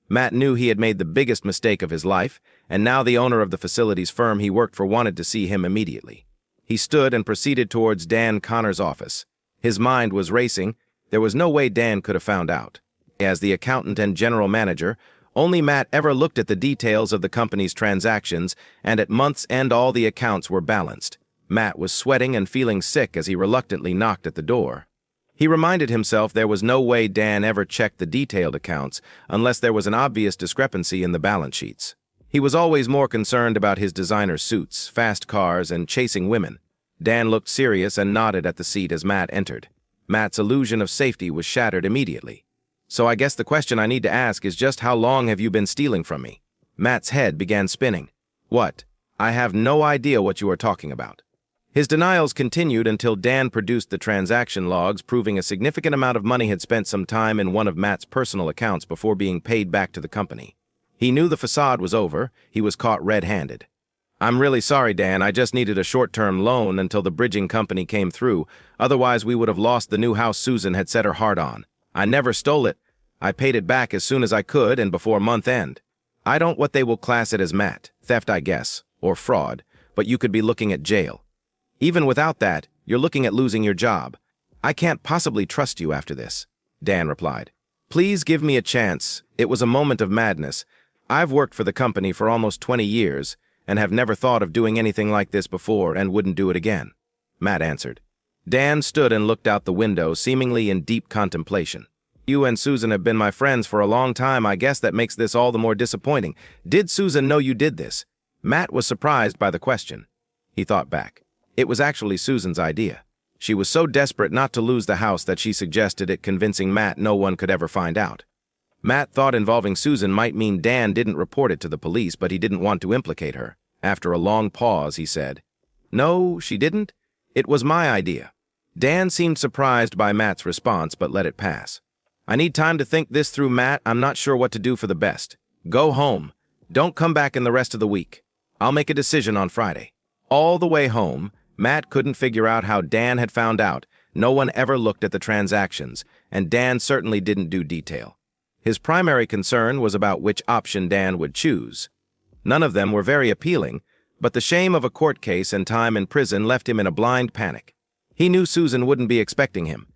Matt knew he had made the biggest mistake of his life, and now the owner of the facilities firm he worked for wanted to see him immediately. He stood and proceeded towards Dan Connor's office. His mind was racing. There was no way Dan could have found out. As the accountant and general manager, only Matt ever looked at the details of the company's transactions, and at month's end all the accounts were balanced. Matt was sweating and feeling sick as he reluctantly knocked at the door. He reminded himself there was no way Dan ever checked the detailed accounts unless there was an obvious discrepancy in the balance sheets. He was always more concerned about his designer suits, fast cars, and chasing women. Dan looked serious and nodded at the seat as Matt entered. Matt's illusion of safety was shattered immediately. "So I guess the question I need to ask is just how long have you been stealing from me?" Matt's head began spinning. "What? I have no idea what you are talking about." His denials continued until Dan produced the transaction logs proving a significant amount of money had spent some time in one of Matt's personal accounts before being paid back to the company. He knew the facade was over. He was caught red-handed. "I'm really sorry, Dan. I just needed a short-term loan until the bridging company came through. Otherwise, we would have lost the new house Susan had set her heart on. I never stole it. I paid it back as soon as I could and before month end. I don't what they will class it as, Matt. Theft, I guess, or fraud, but you could be looking at jail. Even without that, you're looking at losing your job. I can't possibly trust you after this," Dan replied. "Please give me a chance." It was a moment of madness. "I've worked for the company for almost 20 years and have never thought of doing anything like this before and wouldn't do it again," Matt answered. Dan stood and looked out the window, seemingly in deep contemplation. "You and Susan have been my friends for a long time. I guess that makes this all the more disappointing. Did Susan know you did this?" Matt was surprised by the question. He thought back. It was actually Susan's idea. She was so desperate not to lose the house that she suggested it, convincing Matt no one could ever find out. Matt thought involving Susan might mean Dan didn't report it to the police, but he didn't want to implicate her. After a long pause, he said, "No, she didn't. It was my idea." Dan seemed surprised by Matt's response, but let it pass. "I need time to think this through, Matt. I'm not sure what to do for the best. Go home. Don't come back in the rest of the week. I'll make a decision on Friday." All the way home, Matt couldn't figure out how Dan had found out. No one ever looked at the transactions, and Dan certainly didn't do detail. His primary concern was about which option Dan would choose. None of them were very appealing, but the shame of a court case and time in prison left him in a blind panic. He knew Susan wouldn't be expecting him.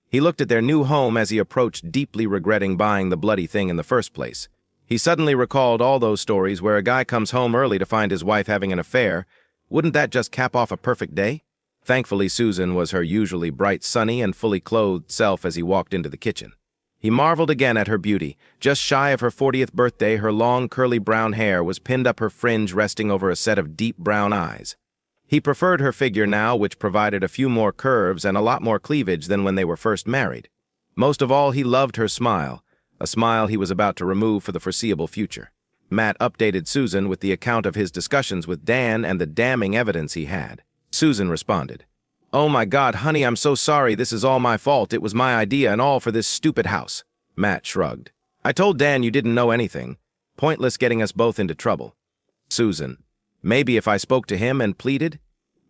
He looked at their new home as he approached, deeply regretting buying the bloody thing in the first place. He suddenly recalled all those stories where a guy comes home early to find his wife having an affair. Wouldn't that just cap off a perfect day? Thankfully, Susan was her usually bright, sunny, and fully clothed self as he walked into the kitchen. He marveled again at her beauty. Just shy of her 40th birthday, her long, curly brown hair was pinned up, her fringe resting over a set of deep brown eyes. He preferred her figure now, which provided a few more curves and a lot more cleavage than when they were first married. Most of all, he loved her smile, a smile he was about to remove for the foreseeable future. Matt updated Susan with the account of his discussions with Dan and the damning evidence he had. Susan responded, "Oh my God, honey, I'm so sorry. This is all my fault. It was my idea and all for this stupid house." Matt shrugged. "I told Dan you didn't know anything. Pointless getting us both into trouble." Susan, "Maybe if I spoke to him and pleaded?"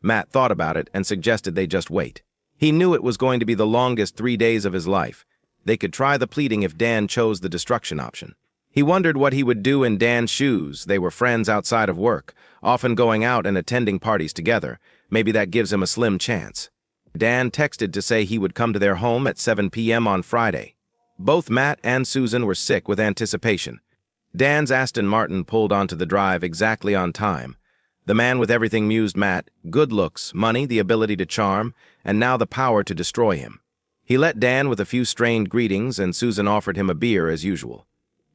Matt thought about it and suggested they just wait. He knew it was going to be the longest 3 days of his life. They could try the pleading if Dan chose the destruction option. He wondered what he would do in Dan's shoes. They were friends outside of work, often going out and attending parties together. Maybe that gives him a slim chance. Dan texted to say he would come to their home at 7 p.m. on Friday. Both Matt and Susan were sick with anticipation. Dan's Aston Martin pulled onto the drive exactly on time. The man with everything mused Matt: good looks, money, the ability to charm, and now the power to destroy him. He let Dan with a few strained greetings, and Susan offered him a beer as usual.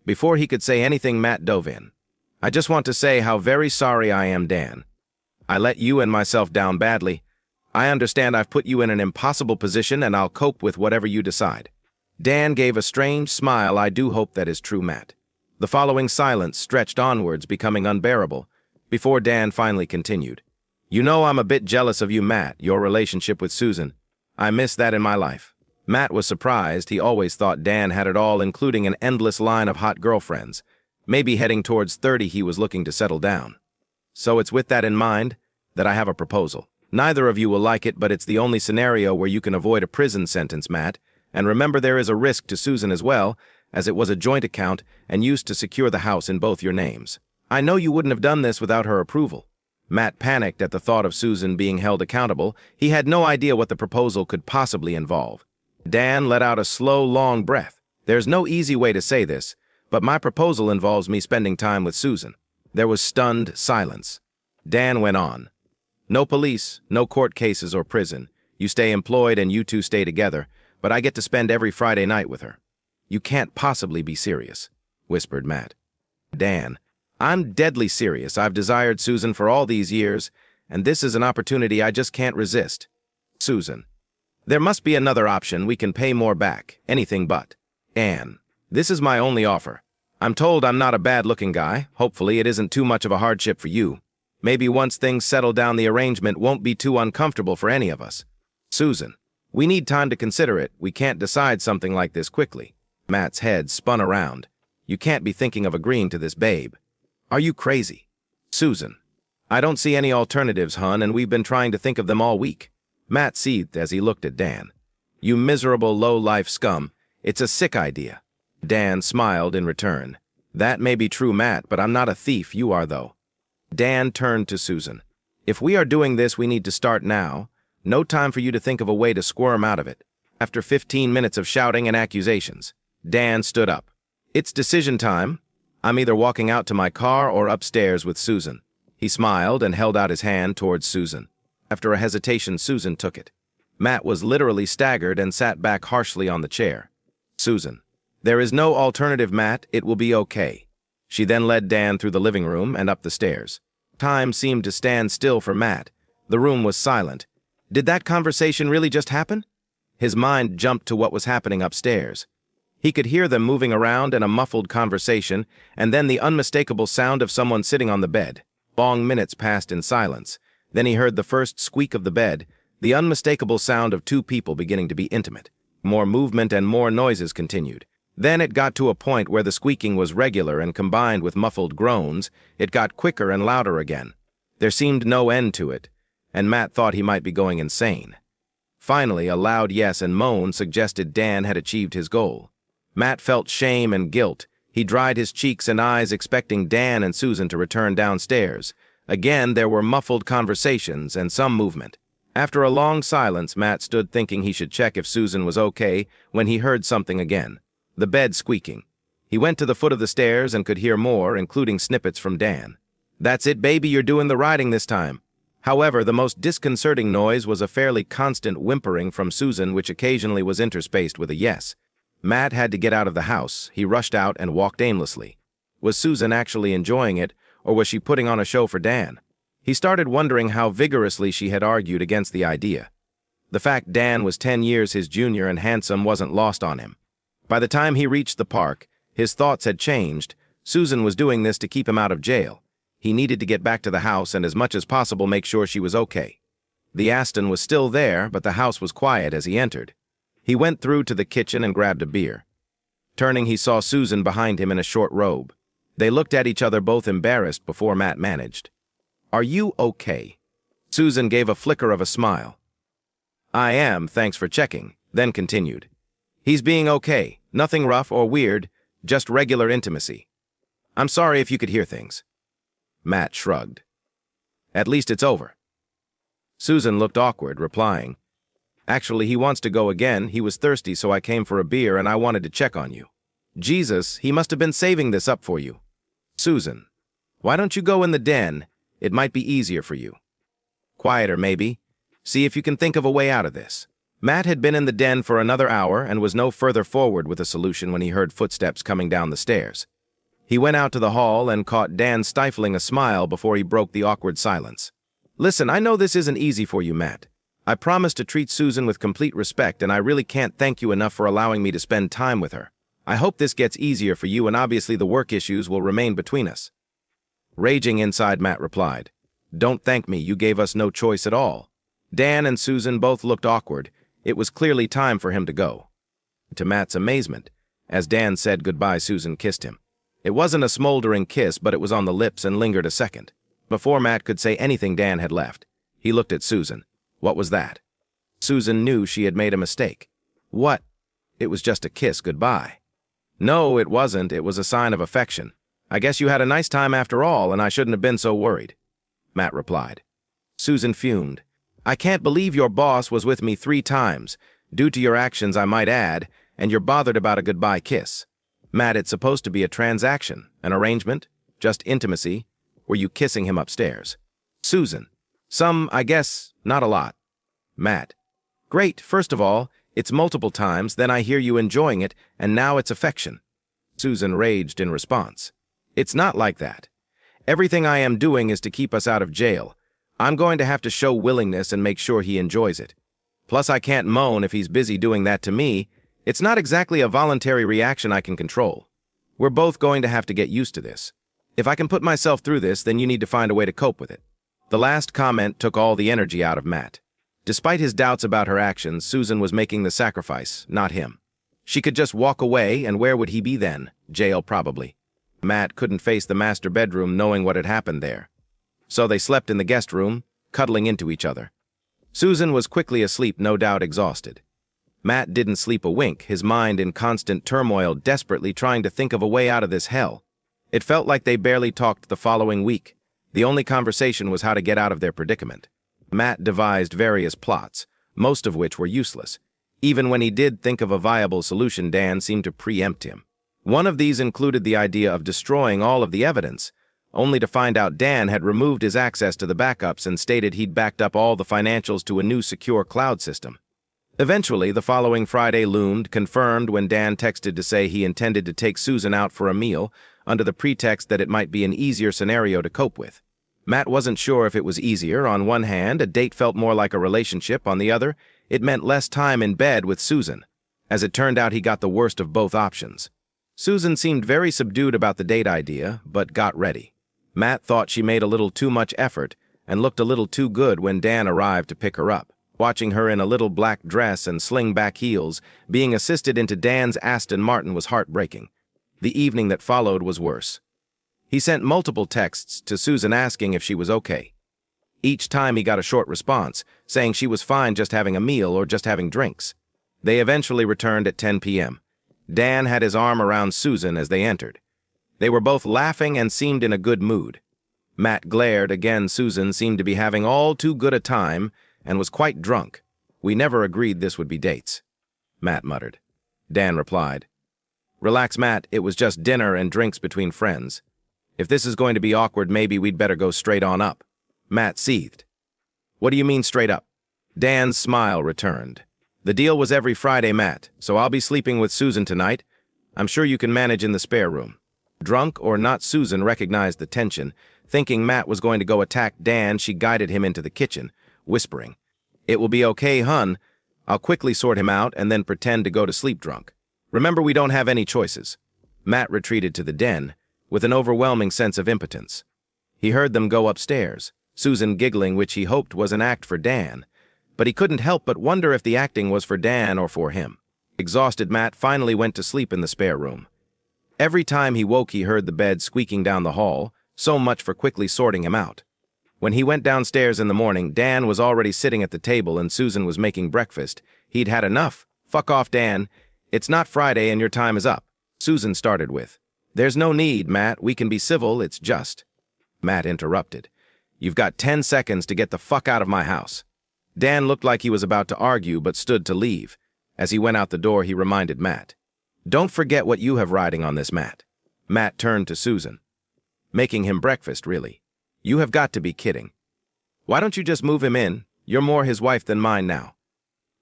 Before he could say anything, Matt dove in. "I just want to say how very sorry I am, Dan. I let you and myself down badly. I understand I've put you in an impossible position, and I'll cope with whatever you decide." Dan gave a strange smile. "I do hope that is true, Matt." The following silence stretched onwards, becoming unbearable, before Dan finally continued. "You know I'm a bit jealous of you, Matt, your relationship with Susan. I miss that in my life." Matt was surprised. He always thought Dan had it all, including an endless line of hot girlfriends. Maybe heading towards 30, he was looking to settle down. "So it's with that in mind that I have a proposal. Neither of you will like it, but it's the only scenario where you can avoid a prison sentence, Matt. And remember, there is a risk to Susan as well, as it was a joint account and used to secure the house in both your names. I know you wouldn't have done this without her approval. Matt panicked at the thought of Susan being held accountable. He had no idea what the proposal could possibly involve. Dan let out a slow, long breath. There's no easy way to say this, but my proposal involves me spending time with Susan. There was stunned silence. Dan went on. No police, no court cases or prison. You stay employed and you two stay together, but I get to spend every Friday night with her. You can't possibly be serious, whispered Matt. Dan, I'm deadly serious. I've desired Susan for all these years, and this is an opportunity I just can't resist. Susan, there must be another option. We can pay more back. Anything but. Anne, this is my only offer. I'm told I'm not a bad-looking guy. Hopefully it isn't too much of a hardship for you. Maybe once things settle down the arrangement won't be too uncomfortable for any of us. Susan, we need time to consider it. We can't decide something like this quickly. Matt's head spun around. You can't be thinking of agreeing to this, babe. Are you crazy? Susan, I don't see any alternatives, hun, and we've been trying to think of them all week. Matt seethed as he looked at Dan. You miserable low-life scum. It's a sick idea. Dan smiled in return. That may be true, Matt, but I'm not a thief. You are, though. Dan turned to Susan. If we are doing this, we need to start now. No time for you to think of a way to squirm out of it. After 15 minutes of shouting and accusations, Dan stood up. It's decision time. I'm either walking out to my car or upstairs with Susan. He smiled and held out his hand towards Susan. After a hesitation, Susan took it. Matt was literally staggered and sat back harshly on the chair. Susan, there is no alternative, Matt. It will be okay. She then led Dan through the living room and up the stairs. Time seemed to stand still for Matt. The room was silent. Did that conversation really just happen? His mind jumped to what was happening upstairs. He could hear them moving around in a muffled conversation, and then the unmistakable sound of someone sitting on the bed. Long minutes passed in silence. Then he heard the first squeak of the bed, the unmistakable sound of two people beginning to be intimate. More movement and more noises continued. Then it got to a point where the squeaking was regular and combined with muffled groans. It got quicker and louder again. There seemed no end to it, and Matt thought he might be going insane. Finally, a loud yes and moan suggested Dan had achieved his goal. Matt felt shame and guilt. He dried his cheeks and eyes, expecting Dan and Susan to return downstairs. Again, there were muffled conversations and some movement. After a long silence, Matt stood thinking he should check if Susan was okay when he heard something again. The bed squeaking. He went to the foot of the stairs and could hear more, including snippets from Dan. That's it, baby, you're doing the riding this time. However, the most disconcerting noise was a fairly constant whimpering from Susan, which occasionally was interspaced with a yes. Matt had to get out of the house. He rushed out and walked aimlessly. Was Susan actually enjoying it, or was she putting on a show for Dan? He started wondering how vigorously she had argued against the idea. The fact Dan was 10 years his junior and handsome wasn't lost on him. By the time he reached the park, his thoughts had changed. Susan was doing this to keep him out of jail. He needed to get back to the house and as much as possible make sure she was okay. The Aston was still there, but the house was quiet as he entered. He went through to the kitchen and grabbed a beer. Turning, he saw Susan behind him in a short robe. They looked at each other, both embarrassed, before Matt managed. Are you okay? Susan gave a flicker of a smile. I am, thanks for checking, then continued. He's being okay, nothing rough or weird, just regular intimacy. I'm sorry if you could hear things. Matt shrugged. At least it's over. Susan looked awkward, replying, Actually, he wants to go again. He was thirsty, so I came for a beer and I wanted to check on you. Jesus, he must have been saving this up for you. Susan, why don't you go in the den? It might be easier for you. Quieter, maybe. See if you can think of a way out of this. Matt had been in the den for another hour and was no further forward with a solution when he heard footsteps coming down the stairs. He went out to the hall and caught Dan stifling a smile before he broke the awkward silence. Listen, I know this isn't easy for you, Matt. I promised to treat Susan with complete respect, and I really can't thank you enough for allowing me to spend time with her. I hope this gets easier for you, and obviously the work issues will remain between us. Raging inside, Matt replied, Don't thank me, you gave us no choice at all. Dan and Susan both looked awkward. It was clearly time for him to go. To Matt's amazement, as Dan said goodbye, Susan kissed him. It wasn't a smoldering kiss, but it was on the lips and lingered a second. Before Matt could say anything, Dan had left. He looked at Susan. What was that? Susan knew she had made a mistake. What? It was just a kiss goodbye. No, it wasn't. It was a sign of affection. I guess you had a nice time after all, and I shouldn't have been so worried, Matt replied. Susan fumed. I can't believe your boss was with me 3 times, due to your actions I might add, and you're bothered about a goodbye kiss. Matt, it's supposed to be a transaction, an arrangement, just intimacy. Were you kissing him upstairs? Susan. Some, I guess, not a lot. Matt. Great, first of all, it's multiple times, then I hear you enjoying it, and now it's affection. Susan raged in response. It's not like that. Everything I am doing is to keep us out of jail. I'm going to have to show willingness and make sure he enjoys it. Plus, I can't moan if he's busy doing that to me. It's not exactly a voluntary reaction I can control. We're both going to have to get used to this. If I can put myself through this, then you need to find a way to cope with it. The last comment took all the energy out of Matt. Despite his doubts about her actions, Susan was making the sacrifice, not him. She could just walk away, and where would he be then? Jail, probably. Matt couldn't face the master bedroom knowing what had happened there. So they slept in the guest room, cuddling into each other. Susan was quickly asleep, no doubt exhausted. Matt didn't sleep a wink, his mind in constant turmoil, desperately trying to think of a way out of this hell. It felt like they barely talked the following week. The only conversation was how to get out of their predicament. Matt devised various plots, most of which were useless. Even when he did think of a viable solution, Dan seemed to preempt him. One of these included the idea of destroying all of the evidence, only to find out Dan had removed his access to the backups and stated he'd backed up all the financials to a new secure cloud system. Eventually, the following Friday loomed, confirmed when Dan texted to say he intended to take Susan out for a meal, under the pretext that it might be an easier scenario to cope with. Matt wasn't sure if it was easier. On one hand, a date felt more like a relationship. On the other, it meant less time in bed with Susan. As it turned out, he got the worst of both options. Susan seemed very subdued about the date idea, but got ready. Matt thought she made a little too much effort and looked a little too good when Dan arrived to pick her up. Watching her in a little black dress and sling-back heels, being assisted into Dan's Aston Martin was heartbreaking. The evening that followed was worse. He sent multiple texts to Susan asking if she was okay. Each time he got a short response, saying she was fine just having a meal or just having drinks. They eventually returned at 10 p.m. Dan had his arm around Susan as they entered. They were both laughing and seemed in a good mood. Matt glared again. Susan seemed to be having all too good a time and was quite drunk. We never agreed this would be dates, Matt muttered. Dan replied, Relax, Matt, it was just dinner and drinks between friends. If this is going to be awkward, maybe we'd better go straight on up. Matt seethed. What do you mean straight up? Dan's smile returned. The deal was every Friday, Matt, so I'll be sleeping with Susan tonight. I'm sure you can manage in the spare room. Drunk or not, Susan recognized the tension. Thinking Matt was going to go attack Dan, she guided him into the kitchen, whispering, It will be okay, hun. I'll quickly sort him out and then pretend to go to sleep drunk. Remember, we don't have any choices. Matt retreated to the den, with an overwhelming sense of impotence. He heard them go upstairs, Susan giggling, which he hoped was an act for Dan, but he couldn't help but wonder if the acting was for Dan or for him. Exhausted, Matt finally went to sleep in the spare room. Every time he woke, he heard the bed squeaking down the hall, so much for quickly sorting him out. When he went downstairs in the morning, Dan was already sitting at the table and Susan was making breakfast. He'd had enough. Fuck off, Dan. It's not Friday and your time is up, Susan started with. There's no need, Matt. We can be civil, it's just. Matt interrupted. You've got 10 seconds to get the fuck out of my house. Dan looked like he was about to argue but stood to leave. As he went out the door, he reminded Matt. Don't forget what you have riding on this, Matt. Matt turned to Susan. Making him breakfast, really. You have got to be kidding. Why don't you just move him in? You're more his wife than mine now.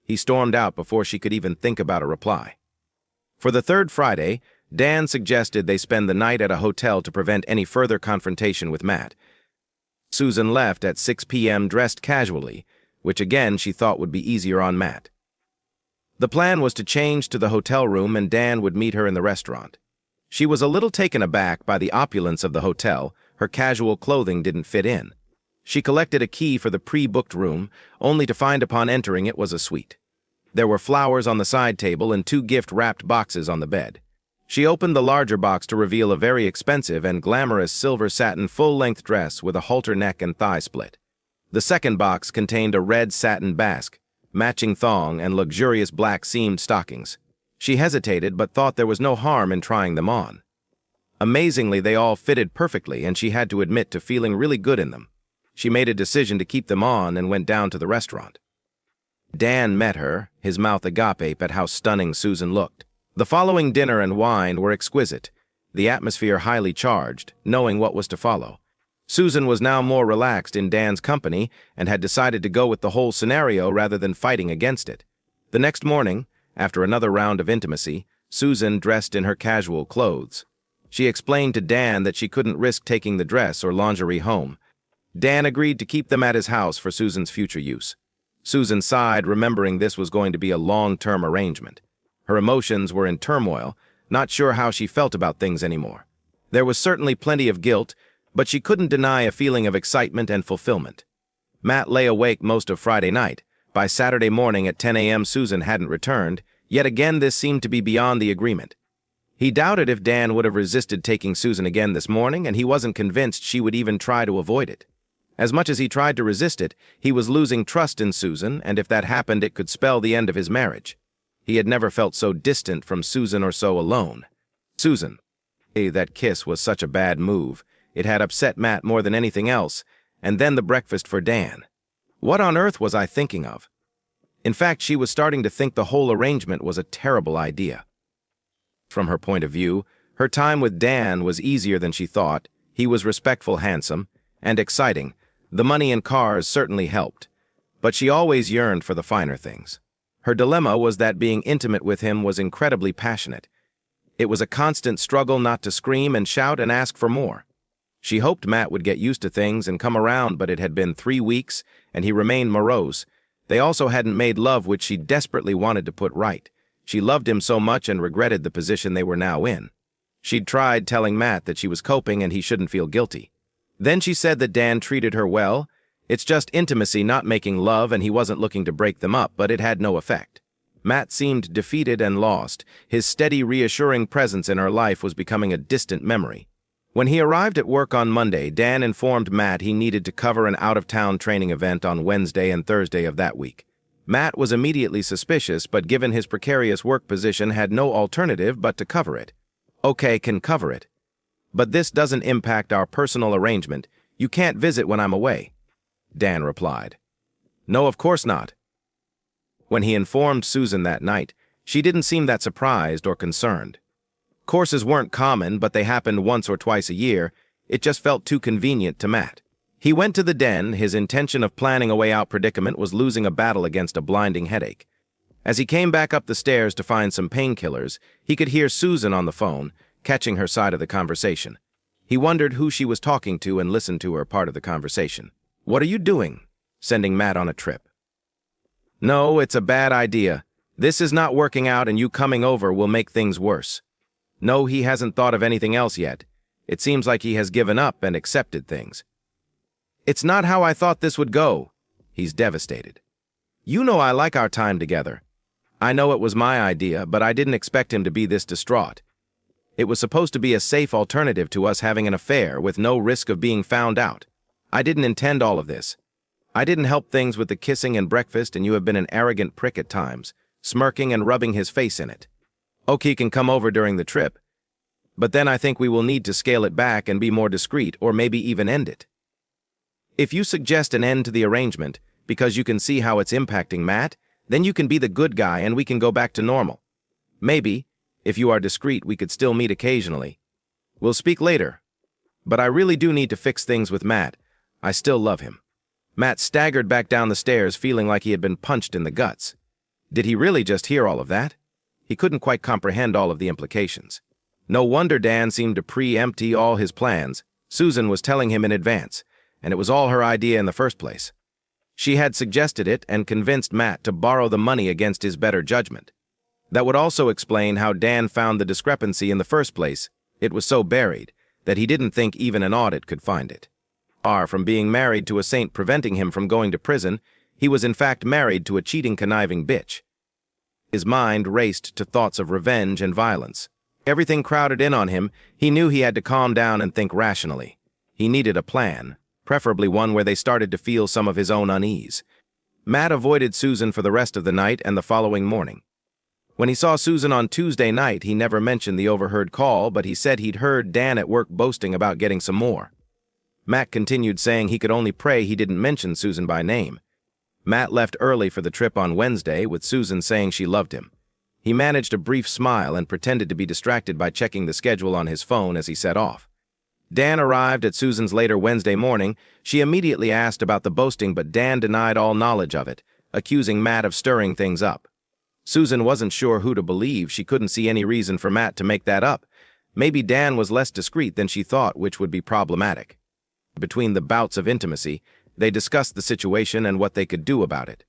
He stormed out before she could even think about a reply. For the third Friday, Dan suggested they spend the night at a hotel to prevent any further confrontation with Matt. Susan left at 6 p.m. dressed casually, which again she thought would be easier on Matt. The plan was to change to the hotel room and Dan would meet her in the restaurant. She was a little taken aback by the opulence of the hotel. Her casual clothing didn't fit in. She collected a key for the pre-booked room, only to find upon entering it was a suite. There were flowers on the side table and 2 gift-wrapped boxes on the bed. She opened the larger box to reveal a very expensive and glamorous silver satin full-length dress with a halter neck and thigh split. The second box contained a red satin basque, matching thong, and luxurious black seamed stockings. She hesitated but thought there was no harm in trying them on. Amazingly, they all fitted perfectly, and she had to admit to feeling really good in them. She made a decision to keep them on and went down to the restaurant. Dan met her, his mouth agape at how stunning Susan looked. The following dinner and wine were exquisite, the atmosphere highly charged, knowing what was to follow. Susan was now more relaxed in Dan's company and had decided to go with the whole scenario rather than fighting against it. The next morning, after another round of intimacy, Susan dressed in her casual clothes. She explained to Dan that she couldn't risk taking the dress or lingerie home. Dan agreed to keep them at his house for Susan's future use. Susan sighed, remembering this was going to be a long-term arrangement. Her emotions were in turmoil, not sure how she felt about things anymore. There was certainly plenty of guilt, but she couldn't deny a feeling of excitement and fulfillment. Matt lay awake most of Friday night. By Saturday morning at 10 a.m. Susan hadn't returned. Yet again this seemed to be beyond the agreement. He doubted if Dan would have resisted taking Susan again this morning, and he wasn't convinced she would even try to avoid it. As much as he tried to resist it, he was losing trust in Susan, and if that happened it could spell the end of his marriage. He had never felt so distant from Susan or so alone. Susan. That kiss was such a bad move. It had upset Matt more than anything else, and then the breakfast for Dan. What on earth was I thinking of? In fact, she was starting to think the whole arrangement was a terrible idea. From her point of view, her time with Dan was easier than she thought. He was respectful, handsome, and exciting. The money and cars certainly helped, but she always yearned for the finer things. Her dilemma was that being intimate with him was incredibly passionate. It was a constant struggle not to scream and shout and ask for more. She hoped Matt would get used to things and come around, but it had been 3 weeks, and he remained morose. They also hadn't made love, which she desperately wanted to put right. She loved him so much and regretted the position they were now in. She'd tried telling Matt that she was coping and he shouldn't feel guilty. Then she said that Dan treated her well. It's just intimacy, not making love, and he wasn't looking to break them up, but it had no effect. Matt seemed defeated and lost. His steady, reassuring presence in her life was becoming a distant memory. When he arrived at work on Monday, Dan informed Matt he needed to cover an out-of-town training event on Wednesday and Thursday of that week. Matt was immediately suspicious, but given his precarious work position, had no alternative but to cover it. Okay, can cover it. But this doesn't impact our personal arrangement. You can't visit when I'm away, Dan replied. No, of course not. When he informed Susan that night, she didn't seem that surprised or concerned. Courses weren't common, but they happened once or twice a year. It just felt too convenient to Matt. He went to the den. His intention of planning a way out predicament was losing a battle against a blinding headache. As he came back up the stairs to find some painkillers, he could hear Susan on the phone, catching her side of the conversation. He wondered who she was talking to and listened to her part of the conversation. What are you doing? Sending Matt on a trip. No, it's a bad idea. This is not working out, and you coming over will make things worse. No, he hasn't thought of anything else yet. It seems like he has given up and accepted things. It's not how I thought this would go. He's devastated. You know I like our time together. I know it was my idea, but I didn't expect him to be this distraught. It was supposed to be a safe alternative to us having an affair with no risk of being found out. I didn't intend all of this. I didn't help things with the kissing and breakfast, and you have been an arrogant prick at times, smirking and rubbing his face in it. Oki can come over during the trip, but then I think we will need to scale it back and be more discreet, or maybe even end it. If you suggest an end to the arrangement, because you can see how it's impacting Matt, then you can be the good guy and we can go back to normal. Maybe, if you are discreet, we could still meet occasionally. We'll speak later. But I really do need to fix things with Matt. I still love him. Matt staggered back down the stairs, feeling like he had been punched in the guts. Did he really just hear all of that? He couldn't quite comprehend all of the implications. No wonder Dan seemed to preempt all his plans. Susan was telling him in advance, and it was all her idea in the first place. She had suggested it and convinced Matt to borrow the money against his better judgment. That would also explain how Dan found the discrepancy in the first place. It was so buried that he didn't think even an audit could find it. Far from being married to a saint preventing him from going to prison, he was in fact married to a cheating, conniving bitch. His mind raced to thoughts of revenge and violence. Everything crowded in on him. He knew he had to calm down and think rationally. He needed a plan, preferably one where they started to feel some of his own unease. Matt avoided Susan for the rest of the night and the following morning. When he saw Susan on Tuesday night, he never mentioned the overheard call, but he said he'd heard Dan at work boasting about getting some more. Matt continued saying he could only pray he didn't mention Susan by name. Matt left early for the trip on Wednesday, with Susan saying she loved him. He managed a brief smile and pretended to be distracted by checking the schedule on his phone as he set off. Dan arrived at Susan's later Wednesday morning. She immediately asked about the boasting, but Dan denied all knowledge of it, accusing Matt of stirring things up. Susan wasn't sure who to believe. She couldn't see any reason for Matt to make that up. Maybe Dan was less discreet than she thought, which would be problematic. Between the bouts of intimacy, they discussed the situation and what they could do about it.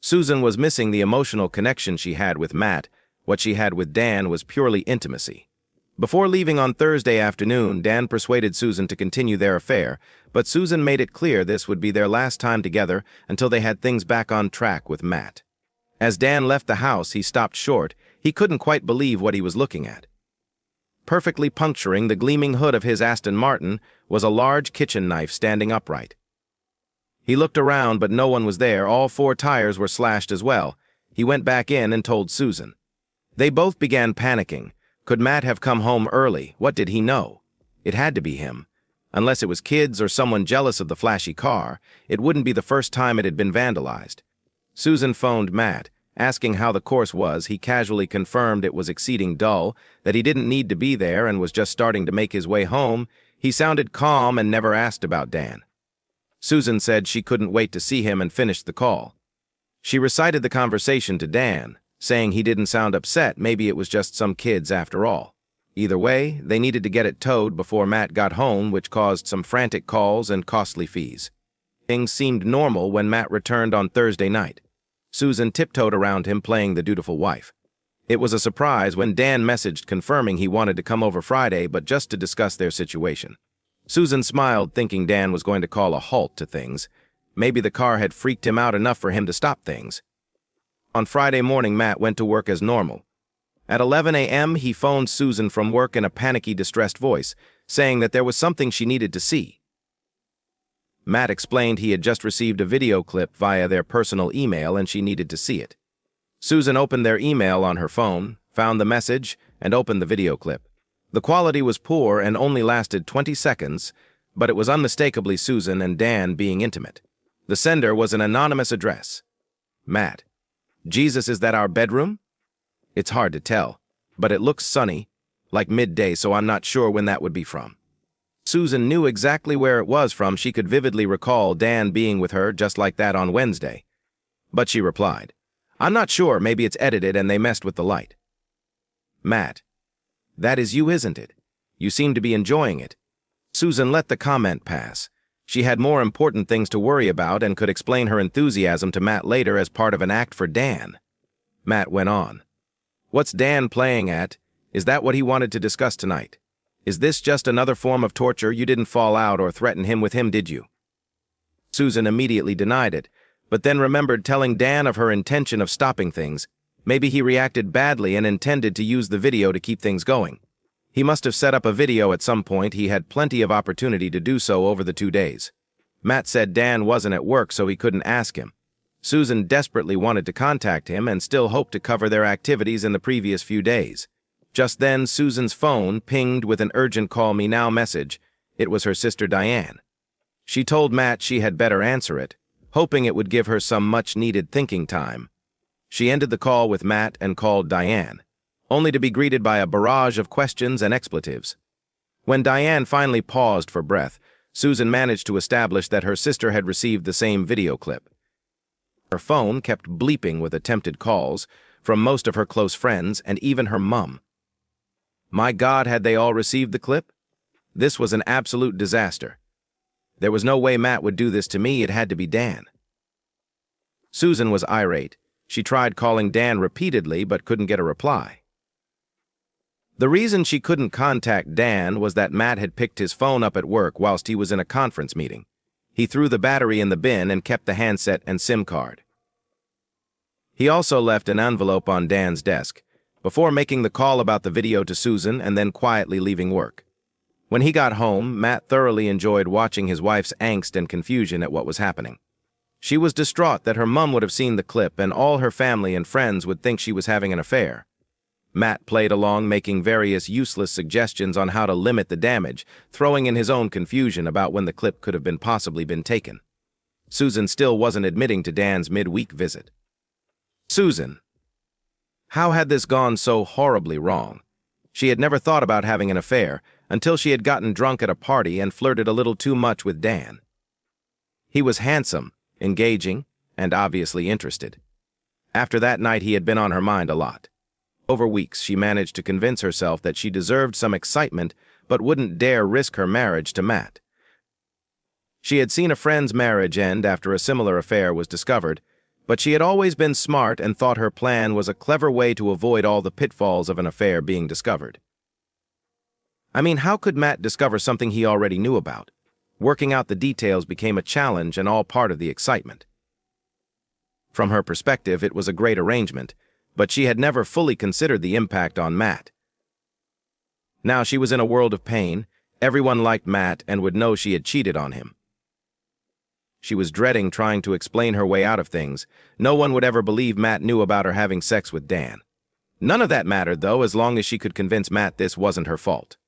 Susan was missing the emotional connection she had with Matt. What she had with Dan was purely intimacy. Before leaving on Thursday afternoon, Dan persuaded Susan to continue their affair, but Susan made it clear this would be their last time together until they had things back on track with Matt. As Dan left the house, he stopped short. He couldn't quite believe what he was looking at. Perfectly puncturing the gleaming hood of his Aston Martin was a large kitchen knife standing upright. He looked around, but no one was there. All 4 tires were slashed as well. He went back in and told Susan. They both began panicking. Could Matt have come home early? What did he know? It had to be him. Unless it was kids or someone jealous of the flashy car, it wouldn't be the first time it had been vandalized. Susan phoned Matt, asking how the course was. He casually confirmed it was exceeding dull, that he didn't need to be there and was just starting to make his way home. He sounded calm and never asked about Dan. Susan said she couldn't wait to see him and finished the call. She recited the conversation to Dan, saying he didn't sound upset. Maybe it was just some kids after all. Either way, they needed to get it towed before Matt got home, which caused some frantic calls and costly fees. Things seemed normal when Matt returned on Thursday night. Susan tiptoed around him, playing the dutiful wife. It was a surprise when Dan messaged confirming he wanted to come over Friday, but just to discuss their situation. Susan smiled, thinking Dan was going to call a halt to things. Maybe the car had freaked him out enough for him to stop things. On Friday morning, Matt went to work as normal. At 11 a.m., he phoned Susan from work in a panicky, distressed voice, saying that there was something she needed to see. Matt explained he had just received a video clip via their personal email and she needed to see it. Susan opened their email on her phone, found the message, and opened the video clip. The quality was poor and only lasted 20 seconds, but it was unmistakably Susan and Dan being intimate. The sender was an anonymous address. Matt: Jesus, is that our bedroom? It's hard to tell, but it looks sunny, like midday, so I'm not sure when that would be from. Susan knew exactly where it was from. She could vividly recall Dan being with her just like that on Wednesday. But she replied, I'm not sure, maybe it's edited and they messed with the light. Matt: that is you, isn't it? You seem to be enjoying it. Susan let the comment pass. She had more important things to worry about and could explain her enthusiasm to Matt later as part of an act for Dan. Matt went on. What's Dan playing at? Is that what he wanted to discuss tonight? Is this just another form of torture? You didn't fall out or threaten him with him, did you? Susan immediately denied it, but then remembered telling Dan of her intention of stopping things. Maybe he reacted badly and intended to use the video to keep things going. He must have set up a video at some point. He had plenty of opportunity to do so over the 2 days. Matt said Dan wasn't at work, so he couldn't ask him. Susan desperately wanted to contact him and still hoped to cover their activities in the previous few days. Just then, Susan's phone pinged with an urgent call me now message. It was her sister Diane. She told Matt she had better answer it, hoping it would give her some much-needed thinking time. She ended the call with Matt and called Diane, only to be greeted by a barrage of questions and expletives. When Diane finally paused for breath, Susan managed to establish that her sister had received the same video clip. Her phone kept bleeping with attempted calls from most of her close friends and even her mum. My God, had they all received the clip? This was an absolute disaster. There was no way Matt would do this to me. It had to be Dan. Susan was irate. She tried calling Dan repeatedly but couldn't get a reply. The reason she couldn't contact Dan was that Matt had picked his phone up at work whilst he was in a conference meeting. He threw the battery in the bin and kept the handset and SIM card. He also left an envelope on Dan's desk before making the call about the video to Susan and then quietly leaving work. When he got home, Matt thoroughly enjoyed watching his wife's angst and confusion at what was happening. She was distraught that her mum would have seen the clip and all her family and friends would think she was having an affair. Matt played along, making various useless suggestions on how to limit the damage, throwing in his own confusion about when the clip could have possibly been taken. Susan still wasn't admitting to Dan's midweek visit. Susan. How had this gone so horribly wrong? She had never thought about having an affair until she had gotten drunk at a party and flirted a little too much with Dan. He was handsome, engaging, and obviously interested. After that night, he had been on her mind a lot. Over weeks, she managed to convince herself that she deserved some excitement but wouldn't dare risk her marriage to Matt. She had seen a friend's marriage end after a similar affair was discovered, but she had always been smart and thought her plan was a clever way to avoid all the pitfalls of an affair being discovered. I mean, how could Matt discover something he already knew about? Working out the details became a challenge and all part of the excitement. From her perspective, it was a great arrangement, but she had never fully considered the impact on Matt. Now she was in a world of pain. Everyone liked Matt and would know she had cheated on him. She was dreading trying to explain her way out of things. No one would ever believe Matt knew about her having sex with Dan. None of that mattered, though, as long as she could convince Matt this wasn't her fault.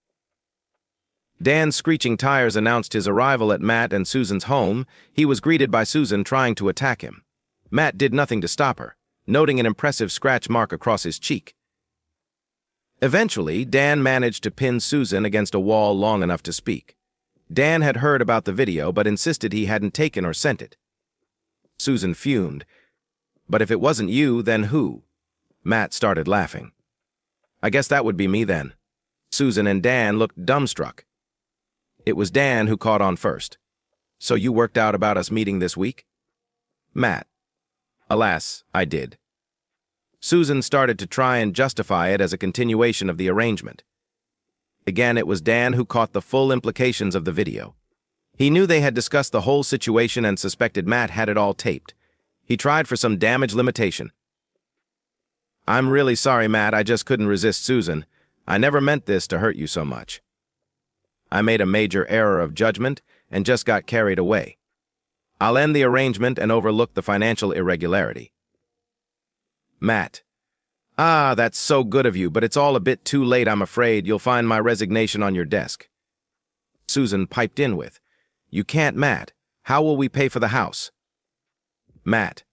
Dan's screeching tires announced his arrival at Matt and Susan's home. He was greeted by Susan trying to attack him. Matt did nothing to stop her, noting an impressive scratch mark across his cheek. Eventually, Dan managed to pin Susan against a wall long enough to speak. Dan had heard about the video but insisted he hadn't taken or sent it. Susan fumed. "But if it wasn't you, then who?" Matt started laughing. "I guess that would be me then." Susan and Dan looked dumbstruck. It was Dan who caught on first. "So you worked out about us meeting this week?" Matt: "Alas, I did." Susan started to try and justify it as a continuation of the arrangement. Again, it was Dan who caught the full implications of the video. He knew they had discussed the whole situation and suspected Matt had it all taped. He tried for some damage limitation. "I'm really sorry, Matt, I just couldn't resist Susan. I never meant this to hurt you so much. I made a major error of judgment and just got carried away. I'll end the arrangement and overlook the financial irregularity." Matt: "That's so good of you, but it's all a bit too late, I'm afraid. You'll find my resignation on your desk." Susan piped in with, "You can't, Matt. How will we pay for the house?" Matt: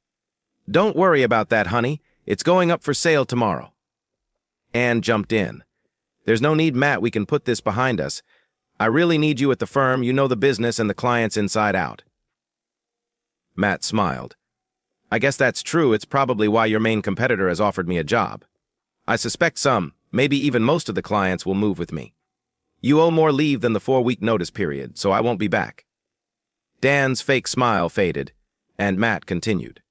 "Don't worry about that, honey. It's going up for sale tomorrow." Anne jumped in. "There's no need, Matt. We can put this behind us. I really need you at the firm. You know the business and the clients inside out." Matt smiled. "I guess that's true. It's probably why your main competitor has offered me a job. I suspect some, maybe even most of the clients will move with me. You owe more leave than the 4-week notice period, so I won't be back." Dan's fake smile faded, and Matt continued.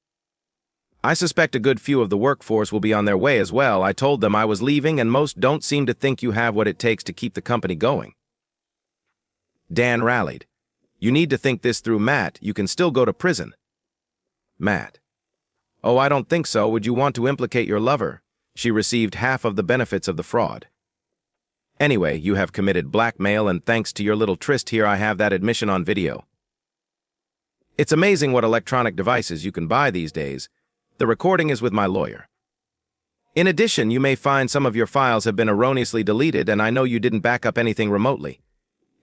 "I suspect a good few of the workforce will be on their way as well. I told them I was leaving, and most don't seem to think you have what it takes to keep the company going." Dan rallied. "You need to think this through, Matt. You can still go to prison." Matt: "Oh, I don't think so. Would you want to implicate your lover? She received half of the benefits of the fraud. Anyway, you have committed blackmail, and thanks to your little tryst here, I have that admission on video. It's amazing what electronic devices you can buy these days. The recording is with my lawyer. In addition, you may find some of your files have been erroneously deleted, and I know you didn't back up anything remotely.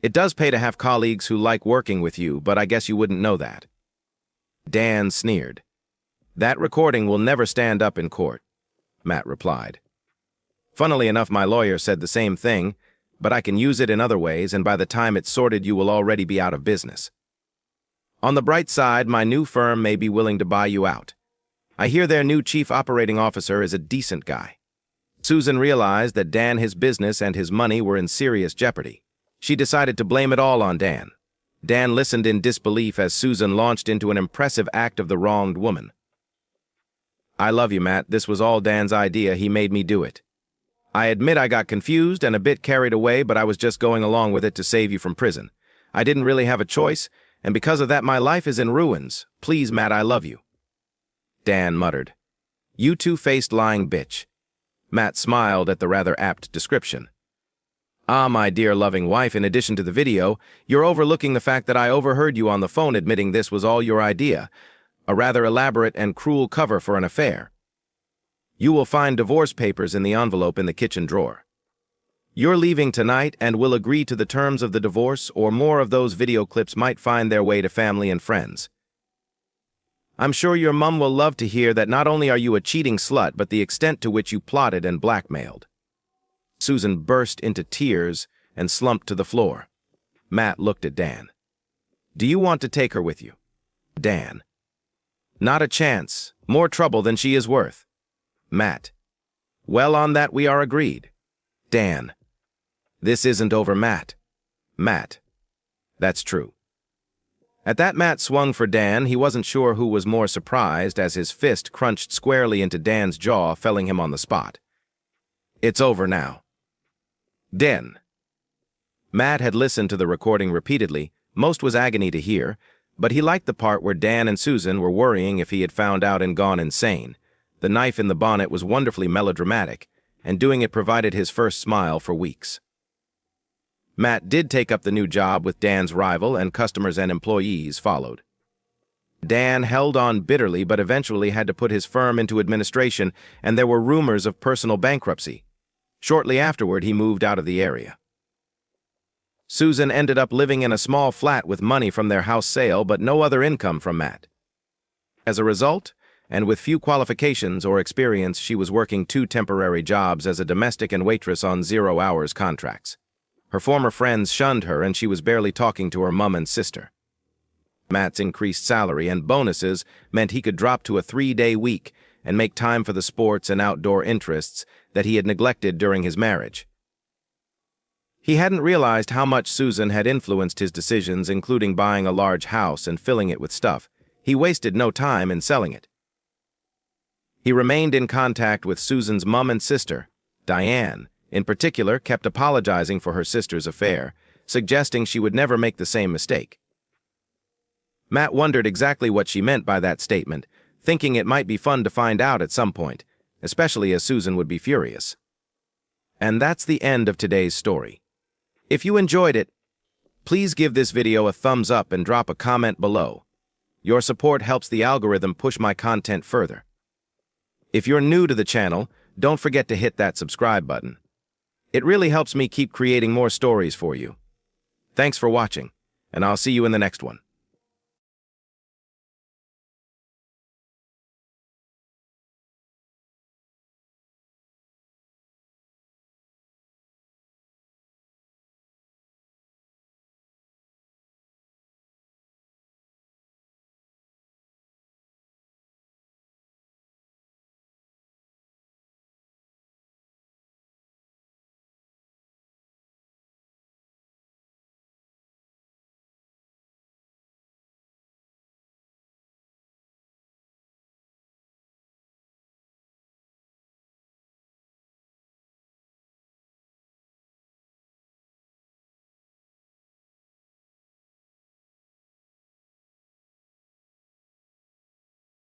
It does pay to have colleagues who like working with you, but I guess you wouldn't know that." Dan sneered. "That recording will never stand up in court," Matt replied. "Funnily enough, my lawyer said the same thing, but I can use it in other ways, and by the time it's sorted, you will already be out of business. On the bright side, my new firm may be willing to buy you out. I hear their new chief operating officer is a decent guy." Susan realized that Dan, his business, and his money were in serious jeopardy. She decided to blame it all on Dan. Dan listened in disbelief as Susan launched into an impressive act of the wronged woman. "I love you, Matt. This was all Dan's idea. He made me do it. I admit I got confused and a bit carried away, but I was just going along with it to save you from prison. I didn't really have a choice, and because of that my life is in ruins. Please, Matt, I love you." Dan muttered, "You two-faced lying bitch." Matt smiled at the rather apt description. My dear loving wife, in addition to the video, you're overlooking the fact that I overheard you on the phone admitting this was all your idea, a rather elaborate and cruel cover for an affair." You will find divorce papers in the envelope in the kitchen drawer. You're leaving tonight and will agree to the terms of the divorce, or more of those video clips might find their way to family and friends. I'm sure your mum will love to hear that not only are you a cheating slut, but the extent to which you plotted and blackmailed." Susan burst into tears and slumped to the floor. Matt looked at Dan. "Do you want to take her with you?" Dan. "Not a chance. More trouble than she is worth." Matt. "Well, on that we are agreed." Dan. "This isn't over, Matt." Matt. "That's true." At that, Matt swung for Dan. He wasn't sure who was more surprised, as his fist crunched squarely into Dan's jaw, felling him on the spot. "It's over now." Dan. Matt had listened to the recording repeatedly. Most was agony to hear, but he liked the part where Dan and Susan were worrying if he had found out and gone insane. The knife in the bonnet was wonderfully melodramatic, and doing it provided his first smile for weeks. Matt did take up the new job with Dan's rival, and customers and employees followed. Dan held on bitterly, but eventually had to put his firm into administration, and there were rumors of personal bankruptcy. Shortly afterward, he moved out of the area. Susan ended up living in a small flat with money from their house sale, but no other income from Matt. As a result, and with few qualifications or experience, she was working 2 temporary jobs as a domestic and waitress on 0-hours contracts. Her former friends shunned her, and she was barely talking to her mum and sister. Matt's increased salary and bonuses meant he could drop to a 3-day week and make time for the sports and outdoor interests that he had neglected during his marriage. He hadn't realized how much Susan had influenced his decisions, including buying a large house and filling it with stuff. He wasted no time in selling it. He remained in contact with Susan's mum and sister. Diane, in particular, kept apologizing for her sister's affair, suggesting she would never make the same mistake. Matt wondered exactly what she meant by that statement, thinking it might be fun to find out at some point, especially as Susan would be furious. And that's the end of today's story. If you enjoyed it, please give this video a thumbs up and drop a comment below. Your support helps the algorithm push my content further. If you're new to the channel, don't forget to hit that subscribe button. It really helps me keep creating more stories for you. Thanks for watching, and I'll see you in the next one.